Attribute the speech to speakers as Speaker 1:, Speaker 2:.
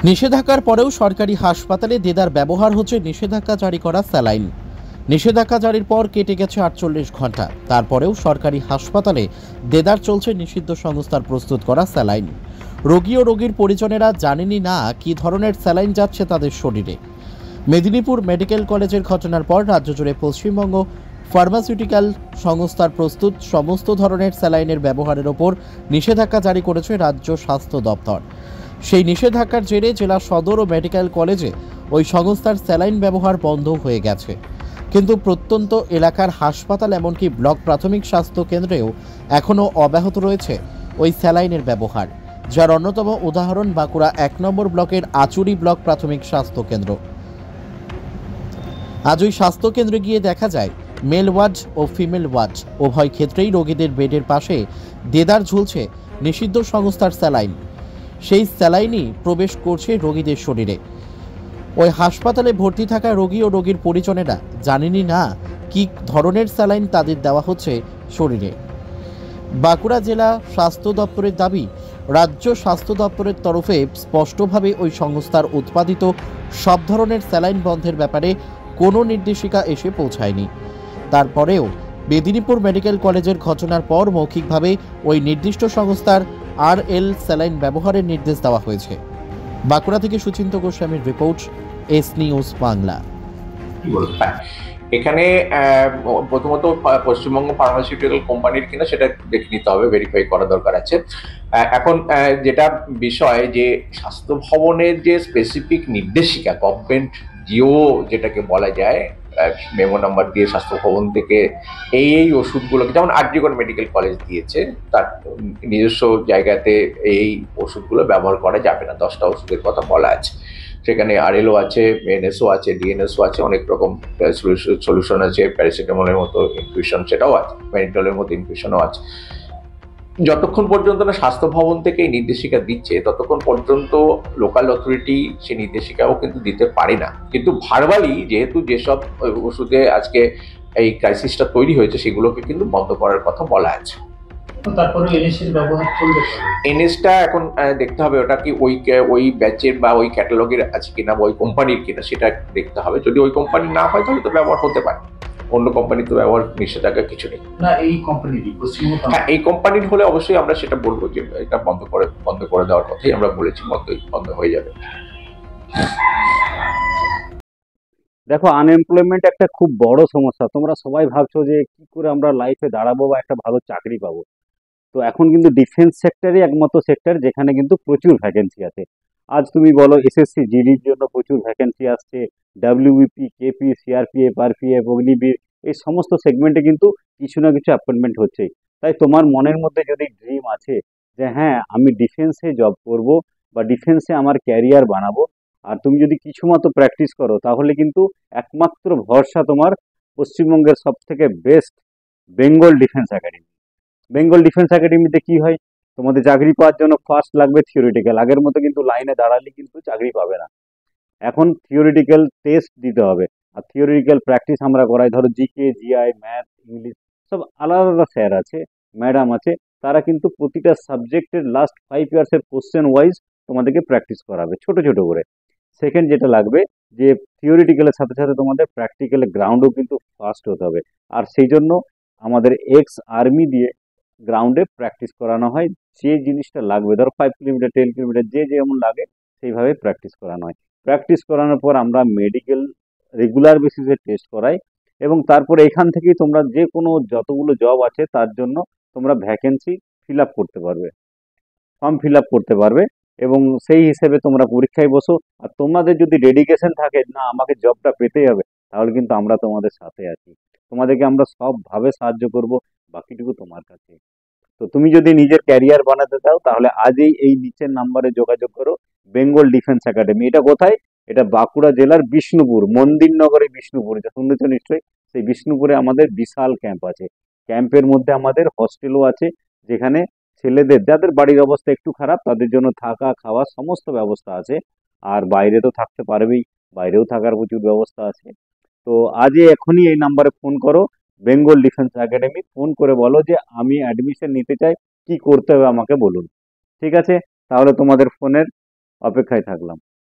Speaker 1: নিষেধাজ্ঞার পরেও সরকারি হাসপাতালে দেদার ব্যবহার হচ্ছে নিষেধাজ্ঞা জারি করা স্যালাইন। নিষেধাজ্ঞা জারির পর কেটে গেছে ৪৮ ঘন্টা, তারপরেও সরকারি হাসপাতালে দেদার চলছে নিষিদ্ধ সংস্থার প্রস্তুত করা স্যালাইন। রোগী ও রোগীর পরিজনেরা জানেনই না কী ধরনের স্যালাইন যাচ্ছে তাদের শরীরে। মেদিনীপুর মেডিকেল কলেজের ঘটনার পর রাজ্য জুড়ে পশ্চিমবঙ্গ ফার্মাসিউটিক্যাল সংস্থার প্রস্তুত সমস্ত ধরনের স্যালাইনের ব্যবহারের ওপর নিষেধাজ্ঞা জারি করেছে রাজ্য স্বাস্থ্য দপ্তর। সেই নিষেধাজ্ঞার জেরে জেলা সদর ও মেডিকেল কলেজে ওই সংস্থার স্যালাইন ব্যবহার বন্ধ হয়ে গেছে, কিন্তু প্রত্যন্ত এলাকার হাসপাতাল এমনকি ব্লক প্রাথমিক স্বাস্থ্য কেন্দ্রেও এখনও অব্যাহত রয়েছে ওই স্যালাইনের ব্যবহার, যার অন্যতম উদাহরণ বাঁকুড়া ১ নম্বর ব্লকের আচুরি ব্লক প্রাথমিক স্বাস্থ্য কেন্দ্র। আজ ওই স্বাস্থ্যকেন্দ্রে গিয়ে দেখা যায় মেল ওয়ার্ড ও ফিমেল ওয়ার্ড উভয় ক্ষেত্রেই রোগীদের বেডের পাশে দেদার ঝুলছে নিষিদ্ধ সংস্থার স্যালাইন। সেই স্যালাইনই প্রবেশ করছে রোগীদের শরীরে। ওই হাসপাতালে ভর্তি থাকা রোগী ও রোগীর পরিজনেরা জানেনই না কী ধরনের স্যালাইন তাদের দেওয়া হচ্ছে শরীরে। বাঁকুড়া জেলা স্বাস্থ্য দপ্তরের দাবি, রাজ্য স্বাস্থ্য দপ্তরের তরফে স্পষ্টভাবে ওই সংস্থার উৎপাদিত সব ধরনের স্যালাইন বন্ধের ব্যাপারে কোনো নির্দেশিকা এসে পৌঁছায়নি। তারপরেও মেদিনীপুর মেডিকেল কলেজের ঘটনার পর মৌখিকভাবে ওই নির্দিষ্ট সংস্থার RL স্যালাইন ব্যবহারের নির্দেশ দেওয়া হয়েছে। বাঁকুড়া থেকে সুচিন্ত গোস্বামীর রিপোর্ট, এস নিউজ বাংলা।
Speaker 2: এখানে প্রথমত পশ্চিমবঙ্গ ফার্মাসিউটিক্যাল কোম্পানির কিনা সেটা দেখে নিতে হবে, ভেরিফাই করা দরকার আছে। এখন যেটা বিষয় যে স্বাস্থ্য ভবনের যে স্পেসিফিক নির্দেশিকা, গভর্নমেন্ট জিও যেটাকে বলা যায়, মেমো নাম্বার দিয়ে স্বাস্থ্য ভবন থেকে এই ওষুধগুলোকে, যেমন আরজিকর মেডিকেল কলেজ দিয়েছে, তার নিজস্ব জায়গাতে এই ওষুধগুলো ব্যবহার করা যাবে না। 10টা ওষুধের কথা বলা আছে, সেখানে RLও আছে, এনএসও আছে, ডিএনএসও আছে, অনেক রকম সলিউশন আছে, প্যারাসিটামলের মতো ইনফিউশন সেটাও আছে, ম্যানিটলের মতো ইনফিউশনও আছে। যতক্ষণ পর্যন্ত না স্বাস্থ্য ভবন থেকে এই নির্দেশিকা দিচ্ছে ততক্ষণ পর্যন্ত লোকাল অথরিটি সেই নির্দেশিকাও কিন্তু দিতে পারে না। কিন্তু ভার্বালি যেহেতু যেসব ওষুধে আজকে এই ক্রাইসিসটা তৈরি হয়েছে সেগুলোকে কিন্তু বন্ধ করার কথা বলা আছে।
Speaker 3: তারপরে এনএসের ব্যবহার চলবে,
Speaker 2: এনএসটা এখন দেখতে হবে ওটা কি ওই ব্যাচের বা ওই ক্যাটালগের আছে কিনা বা ওই কোম্পানির কিনা সেটা দেখতে হবে। যদি ওই কোম্পানি না হয় তাহলে তো ব্যবহার হতে পারে, অন্য কোম্পানি তো ব্যবহার নিষেধাজ্ঞা কিছু নেই।
Speaker 3: না এই কোম্পানিরই,
Speaker 2: হ্যাঁ, এই কোম্পানির হলে অবশ্যই আমরা সেটা বলবো যে এটা বন্ধ করে দেওয়ার কথাই আমরা বলেছি, বন্ধ হয়ে যাবে।
Speaker 4: দেখো, আনএমপ্লয়মেন্ট একটা খুব বড় সমস্যা। তোমরা সবাই ভাবছো যে কি করে আমরা লাইফে দাঁড়াবো বা একটা ভালো চাকরি পাবো। তো এখন কিন্তু ডিফেন্স সেক্টরই একমাত্র সেক্টর যেখানে কিন্তু প্রচুর ভ্যাকেন্সি আছে। আজ তুমি বলো এসএসসি জিডির জন্য প্রচুর ভ্যাকেন্সি আসছে, WBP, KP, CRPF, RPF, Agniveer, এই সমস্ত সেগমেন্টে কিন্তু কিছু না কিছু অ্যাপয়েন্টমেন্ট হচ্ছেই। তাই তোমার মনের মধ্যে যদি ড্রিম আছে যে হ্যাঁ আমি ডিফেন্সে জব করব বা ডিফেন্সে আমার ক্যারিয়ার বানাবো, আর তুমি যদি কিছু মতো প্র্যাকটিস করো, তাহলে কিন্তু একমাত্র ভরসা তোমার পশ্চিমবঙ্গের সব থেকে best Bengal defence academy. Bengal defence একাডেমিতে কি হয়, তোমাদের চাকরি পাওয়ার জন্য ফার্স্ট লাগবে থিওরিটিক্যাল। আগের মতো কিন্তু লাইনে দাঁড়ালে কিন্তু চাকরি পাবে না, এখন থিওরিটিক্যাল টেস্ট দিতে হবে। আর থিওরিটিক্যাল প্র্যাকটিস আমরা করাই, ধরো জিকে, জিআই, ম্যাথ, ইংলিশ সব আলাদা আলাদা স্যার আছে, ম্যাডাম আছে, তারা কিন্তু প্রতিটা সাবজেক্টের লাস্ট 5 ইয়ার্সের কোশ্চেন ওয়াইজ তোমাদেরকে প্র্যাকটিস করাবে ছোট ছোট করে। সেকেন্ড যেটা লাগবে যে থিওরিটিক্যালের সাথে সাথে তোমাদের প্র্যাকটিক্যাল গ্রাউন্ডও কিন্তু ফার্স্ট হতে হবে। আর সেই জন্য আমাদের এক্স আর্মি দিয়ে গ্রাউন্ডে প্র্যাকটিস করানো হয়। যে জিনিসটা লাগবে, ধরো 5 কিলোমিটার, 10 কিলোমিটার যে যেমন লাগে সেইভাবে প্র্যাকটিস করানো হয়। প্র্যাকটিস করানোর পর আমরা মেডিকেল রেগুলার বেসিসে টেস্ট করাই, এবং তারপরে এখান থেকেই তোমরা যে কোনো যতগুলো জব আছে তার জন্য তোমরা ভ্যাকেন্সি ফিল আপ করতে পারবে, ফর্ম ফিল আপ করতে পারবে, এবং সেই হিসেবে তোমরা পরীক্ষায় বসো। আর তোমাদের যদি ডেডিকেশন থাকে না আমাকে জবটা পেতেই হবে, তাহলে কিন্তু আমরা তোমাদের সাথে আছি, তোমাদেরকে আমরা সবভাবে সাহায্য করব, বাকিটুকু তোমার কাছে। তো তুমি যদি নিজের ক্যারিয়ার বানাতে চাও তাহলে আজই এই নিচের নাম্বারে যোগাযোগ করো। বেঙ্গল ডিফেন্স একাডেমি, এটা কোথায়? এটা বাঁকুড়া জেলার বিষ্ণুপুর, মন্দিরনগরে বিষ্ণুপুর, এটা শুনেছ নিশ্চয়ই। সেই বিষ্ণুপুরে আমাদের বিশাল ক্যাম্প আছে। ক্যাম্পের মধ্যে আমাদের হস্টেলও আছে, যেখানে ছেলেদের যাদের বাড়ির অবস্থা একটু খারাপ তাদের জন্য থাকা খাওয়া সমস্ত ব্যবস্থা আছে। আর বাইরে তো থাকতে পারবেই, বাইরেও থাকার প্রচুর ব্যবস্থা আছে। তো আজই এখনই এই নাম্বারে ফোন করো, বেঙ্গল ডিফেন্স একাডেমি, ফোন করে বলো যে আমি অ্যাডমিশন নিতে চাই, কি করতে হবে আমাকে বলুন। ঠিক আছে, তাহলে তোমাদের ফোনের অপেক্ষায় থাকলাম।